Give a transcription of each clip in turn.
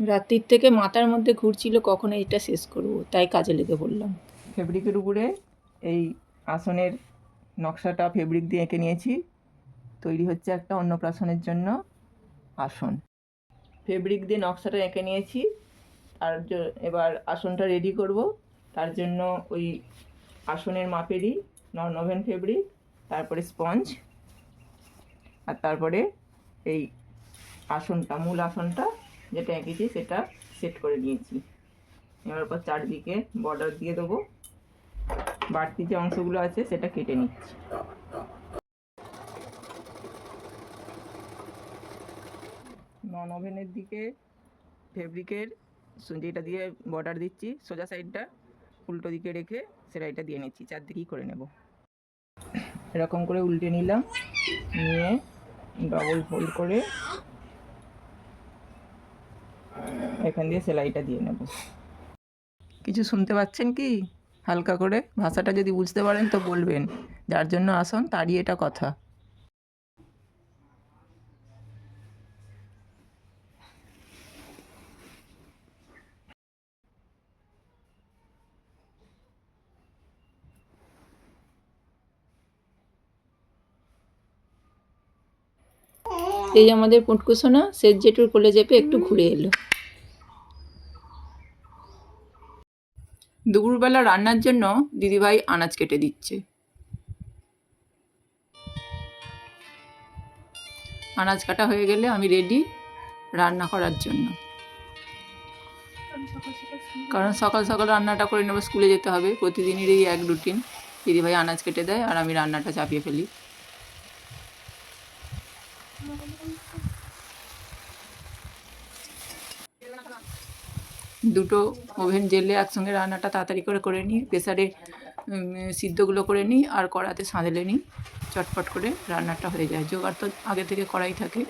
রাত্রির থেকে মাথার মধ্যে ঘুরছিল কখন এটা শেষ করব, তাই কাজে লেগে পড়লাম। ফেব্রিকের উপরে এই আসনের নকশাটা ফেব্রিক দিয়ে এঁকে নিয়েছি। তৈরি হচ্ছে একটা অন্নপ্রাশনের জন্য আসন। ফেব্রিক দিয়ে নকশাটা এঁকে নিয়েছি। এবার আসনটা রেডি করব। তার জন্য ওই আসনের মাপেরই নন ওভেন ফেব্রিক, তারপরে স্পঞ্জ, আর তারপরে এই আসনটা, মূল আসনটা যেটা এঁকেছি সেটা সেট করে নিয়েছি। এবার পর চারদিকে বর্ডার দিয়ে দেবো। বাড়তি যে অংশগুলো আছে সেটা কেটে নিচ্ছি। নন ওভেনের দিকে ফেব্রিকের যেটা দিয়ে বর্ডার দিচ্ছি, সোজা সাইডটা উল্টো দিকে রেখে সেলাইটা দিয়ে নিচ্ছি। চারদিকেই করে নেব। এরকম করে উল্টে নিলাম, নিয়ে ডবল ফোল্ড করে এখান দিয়ে সেলাইটা দিয়ে নেব। কিছু শুনতে পাচ্ছেন কি? হালকা করে ভাষাটা যদি বুঝতে পারেন তো বলবেন। যার জন্য আসন তারই এটা কথা। এই আমাদের পুটকুসোনা সেজ জেঠুর কোলে চেপে একটু ঘুরে এলো। দুপুরবেলা রান্নার জন্য দিদিভাই আনাজ কেটে দিচ্ছে। আনাজ কাটা হয়ে গেলে আমি রেডি রান্না করার জন্য। কারণ সকাল সকাল রান্নাটা করে নেবো, স্কুলে যেতে হবে। প্রতিদিনেরই এক রুটিন। দিদিভাই আনাজ কেটে দেয় আর আমি রান্নাটা চাপিয়ে ফেলি। দুটো ওভেন জেলে একসঙ্গে রান্নাটা তাড়াতাড়ি করে নিই। প্রেসারে সিদ্ধগুলো করে নিই আর কড়াতে সাঁতলে নিই। চটপট করে রান্নাটা হয়ে যায়। জোগাড় তো আগে থেকে করাই থাকে,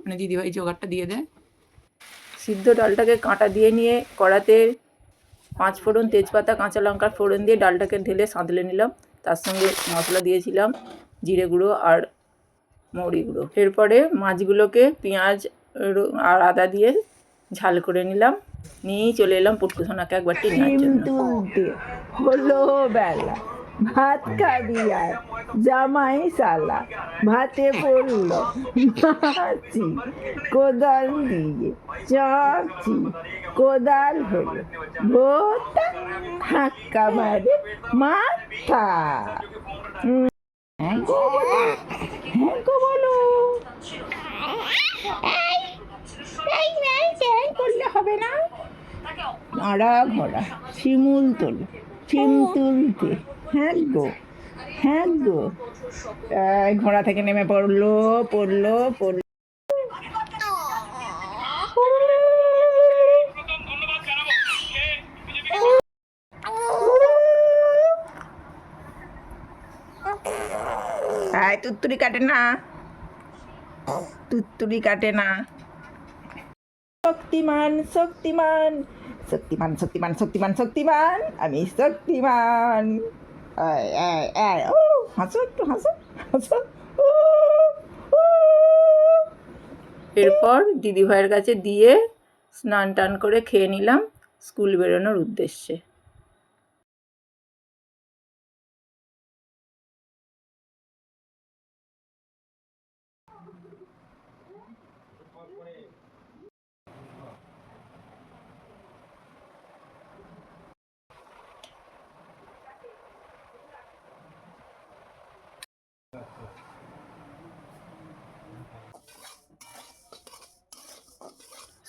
মানে দিদিভাই জোগাড়টা দিয়ে দেয়। সিদ্ধ ডালটাকে কাঁটা দিয়ে নিয়ে কড়াতে 5 ফোড়ন, তেজপাতা, কাঁচা লঙ্কার ফোড়ন দিয়ে ডালটাকে ঢেলে সাঁতলে নিলাম। তার সঙ্গে মশলা দিয়েছিলাম জিরে গুঁড়ো আর মৌরি গুঁড়ো। এরপরে মাছগুলোকে পেঁয়াজ আর আদা দিয়ে ঝাল করে নিলাম। নিয়েই চলে এলাম পুটকুসোনাকে একবার নেওয়ার জন্য। তুলতে হলো বেলা, ভাত খাবি আর জামাই শালা, ভাতে পড়লো মাছি, কোদাল দিয়ে চাকছি, কোদাল হলো ভোতা, হাক্কা মারে মাথা। হ্যাঁ গো বলো, করলে হবে না। আড়া ঘোড়া শিমুল তোলো, শিম তুলতে, হ্যাঁ গো ঘোড়া থেকে নেমে পড়লো। তুত্তুরি কাটে না, শক্তিমান শক্তিমান শক্তিমান শক্তিমান শক্তিমান শক্তিমান, আমি শক্তিমান। হাসো একটু, হাসো। এরপর দিদিভাইয়ের কাছে দিয়ে স্নান টান করে খেয়ে নিলাম স্কুল বেরোনোর উদ্দেশ্যে।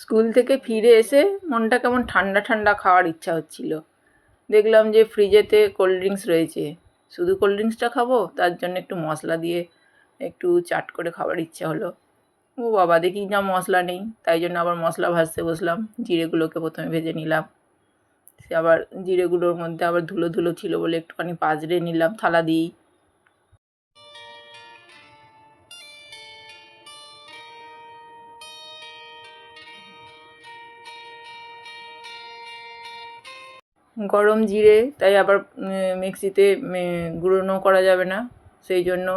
স্কুল থেকে ফিরে এসে মনটা কেমন ঠান্ডা ঠান্ডা খাওয়ার ইচ্ছা হচ্ছিল। দেখলাম যে ফ্রিজেতে কোল্ড ড্রিঙ্কস রয়েছে। শুধু কোল্ড ড্রিঙ্কসটা খাবো, তার জন্য একটু মশলা দিয়ে একটু চাট করে খাবার ইচ্ছা হলো। ও বাবা, দেখি যা মশলা নেই, তাই জন্য আবার মশলা ভাজতে বসলাম। জিরেগুলোকে প্রথমে ভেজে নিলাম। সে আবার জিরেগুলোর মধ্যে আবার ধুলো ধুলো ছিল বলে একটুখানি পাজড়ে নিলাম থালা দিয়েই। গরম জিরে, তাই আবার মিক্সিতে গুঁড়োনো করা যাবে না, সেই জন্য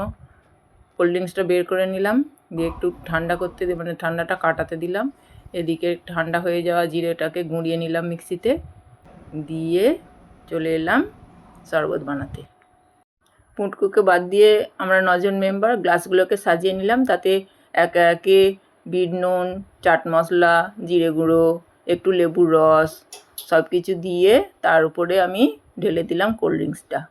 কোল্ড ড্রিঙ্কসটা বের করে নিলাম। দিয়ে একটু ঠান্ডা করতে, মানে ঠান্ডাটা কাটাতে দিলাম। এদিকে ঠান্ডা হয়ে যাওয়া জিরেটাকে গুঁড়িয়ে নিলাম মিক্সিতে, দিয়ে চলে এলাম শরবত বানাতে। পুঁটকুকে বাদ দিয়ে আমরা 9 জন মেম্বার গ্লাসগুলোকে সাজিয়ে নিলাম। তাতে একে একে বিট নুন, চাট মশলা, জিরে গুঁড়ো, একটু লেবুর রস সব কিছু দিয়ে তার উপরে আমি ঢেলে দিলাম কোল্ড ড্রিঙ্কসটা।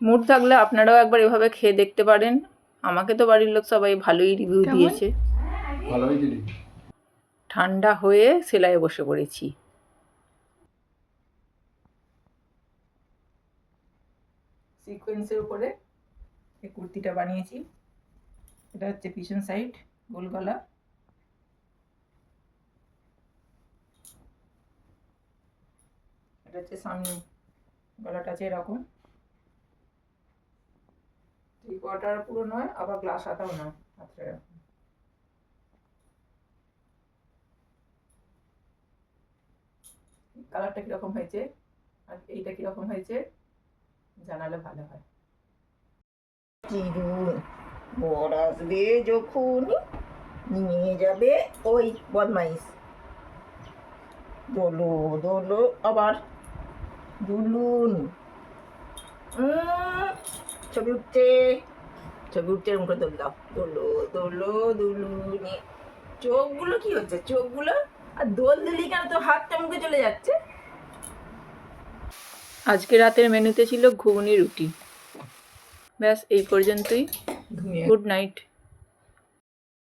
মুড থাকলে আপনারাও একবার এভাবে খেয়ে দেখতে পারেন। আমাকে তো বাড়ির লোক সবাই ভালোই রিভিউ দিয়েছে। ঠান্ডা হয়ে সেলাইয়ে বসে পড়েছি। সিকোয়েন্সের উপরে এই কুর্তিটা বানিয়েছি। এটা হচ্ছে পিছন সাইড, গোল গলা। এটা হচ্ছে সামনে, গলাটা আছে এরকম, 3/4 পুরো নয়, আবার গ্লাস হাতাও নয়, হাতটা এরকম। কালারটা কিরকম হয়েছে আর এইটা কিরকম হয়েছে জানালে ভালো হয়। বর আসবে যখন নিয়ে যাবে ওই বদমাইশ। দোলো দোলো, আবার দুলুন। ছবি উঠছে, ছবি উঠছে, মুখে দোল দাও। দোলো দোলো দুলুনি। চোখগুলো কি হচ্ছে, চোখগুলো আর দোল দিলি কেন, তো হাতটা মুখে চলে যাচ্ছে। আজকে রাতের মেনুতে ছিল ঘুগনি রুটি। ব্যাস এই পর্যন্তই। Good night.